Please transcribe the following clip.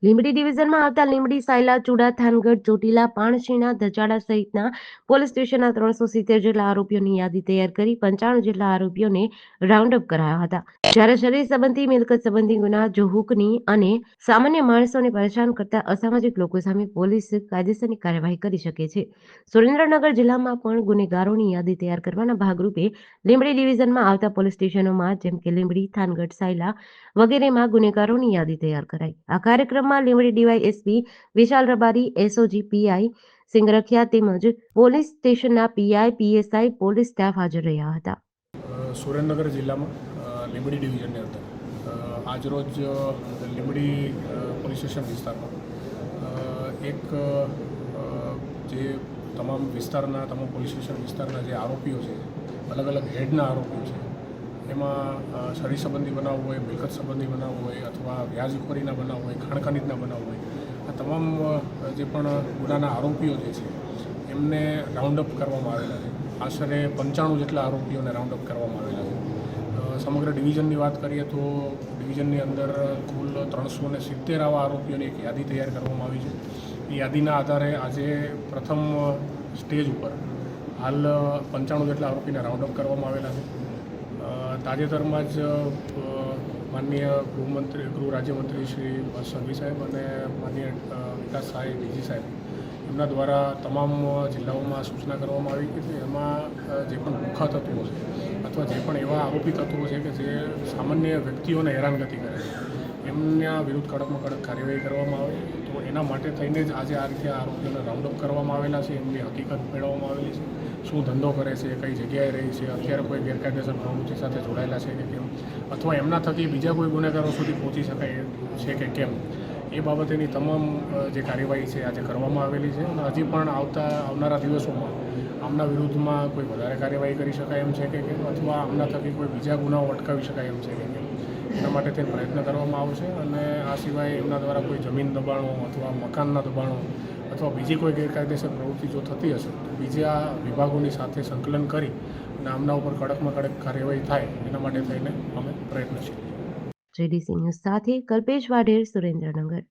લીંબડી ડિવિઝનમાં આવતા લીંબડી, સાયલા, ચુડા, થાનગઢ, ચોટીલા, પાણશીણા, ધચાડા સહિતના પોલીસ સ્ટેશનના 370 જેટલા આરોપીઓની યાદી તૈયાર કરી 95 જેટલા આરોપીઓને રાઉન્ડ અપ કરાયા હતા. જ્યારે શરીર સંબંધી, મિલકત સંબંધી ગુના, જોહુકની અને સામાન્ય માણસોને પરેશાન કરતા અસામાજિક લોકો સામે પોલીસ કાયદેસરની કાર્યવાહી કરી શકે છે. સુરેન્દ્રનગર જિલ્લામાં પણ ગુનેગારોની યાદી તૈયાર કરવાના ભાગરૂપે લીંબડી ડિવિઝનમાં આવતા પોલીસ સ્ટેશનોમાં જેમ કે લીંબડી, થાનગઢ, સાયલા વગેરેમાં ગુનેગારોની યાદી તૈયાર કરાઈ. આ કાર્યક્રમમાં લીંબડી ડીવાયએસપી વિશાલ રબારી, એસઓજી પીઆઈ સિંગરખિયા તેમજ પોલીસ સ્ટેશનના પીઆઈ, પીએસઆઈ, પોલીસ સ્ટાફ હાજર રહ્યા હતા. સુરેન્દ્રનગર જિલ્લામાં લીંબડી ડિવિઝનની અંદર આજરોજ લીંબડી પોલીસ સ્ટેશન વિસ્તારમાં એક જે તમામ પોલીસ સ્ટેશન વિસ્તારના જે આરોપીઓ છે, અલગ અલગ હેડના આરોપીઓ છે, એમાં શરીર સંબંધી બનાવ હોય, મિલકત સંબંધી બનાવ હોય અથવા વ્યાજખોરીના બનાવ હોય, ખાણ ખનીજના બનાવ હોય, આ તમામ જે પણ ગુનાના આરોપીઓ જે છે એમને રાઉન્ડ અપ કરવામાં આવેલા છે. આશરે 95 જેટલા આરોપીઓને રાઉન્ડ અપ કરવામાં આવેલા છે. સમગ્ર ડિવિઝનની વાત કરીએ તો ડિવિઝનની અંદર કુલ 370 આવા આરોપીઓની એક યાદી તૈયાર કરવામાં આવી છે. એ યાદીના આધારે આજે પ્રથમ સ્ટેજ ઉપર હાલ 95 જેટલા આરોપીને રાઉન્ડ અપ કરવામાં આવેલા છે. તાજેતરમાં જ માનનીય ગૃહ રાજ્યમંત્રી શ્રી સંઘવી સાહેબ અને માનનીય વિકાસ સાહેબ, ડીજી સાહેબ એમના દ્વારા તમામ જિલ્લાઓમાં સૂચના કરવામાં આવી કે એમાં જે પણ ભૂખા તત્વો છે અથવા જે પણ એવા આરોપી તત્વો છે કે જે સામાન્ય વ્યક્તિઓને હેરાનગતિ કરે છે એમના વિરુદ્ધ કડકમાં કડક કાર્યવાહી કરવામાં આવે. તો એના માટે થઈને જ આજે આ રીતે આરોપીઓને રાઉન્ડ અપ કરવામાં આવેલા છે. એમની હકીકત મેળવવામાં આવેલી છે, શું ધંધો કરે છે, કઈ જગ્યાએ રહી છે, અત્યારે કોઈ ગેરકાયદેસર પ્રવૃત્તિ સાથે જોડાયેલા છે કે કેમ, અથવા એમના થકી બીજા કોઈ ગુનેગારો સુધી પહોંચી શકાય છે કે કેમ, એ બાબતેની તમામ જે કાર્યવાહી છે આજે કરવામાં આવેલી છે. અને હજી પણ આવનારા દિવસોમાં આમના વિરુદ્ધમાં કોઈ વધારે કાર્યવાહી કરી શકાય એમ છે કે કેમ, અથવા આમના થકી કોઈ બીજા ગુનાઓ અટકાવી શકાય એમ છે કે કેમ, એના માટે તે પ્રયત્ન કરવામાં આવશે. અને આ સિવાય એમના દ્વારા કોઈ જમીન દબાણો અથવા મકાનના દબાણો અથવા બીજી કોઈ ગેરકાયદેસર પ્રવૃત્તિ જો થતી હશે તો બીજા વિભાગોની સાથે સંકલન કરી અને આમના ઉપર કડકમાં કડક કાર્યવાહી થાય એના માટે થઈને અમે પ્રયત્નશીલ છીએ. JDC ન્યૂઝ સાથે કલ્પેશ વાઢેર, સુરેન્દ્રનગર.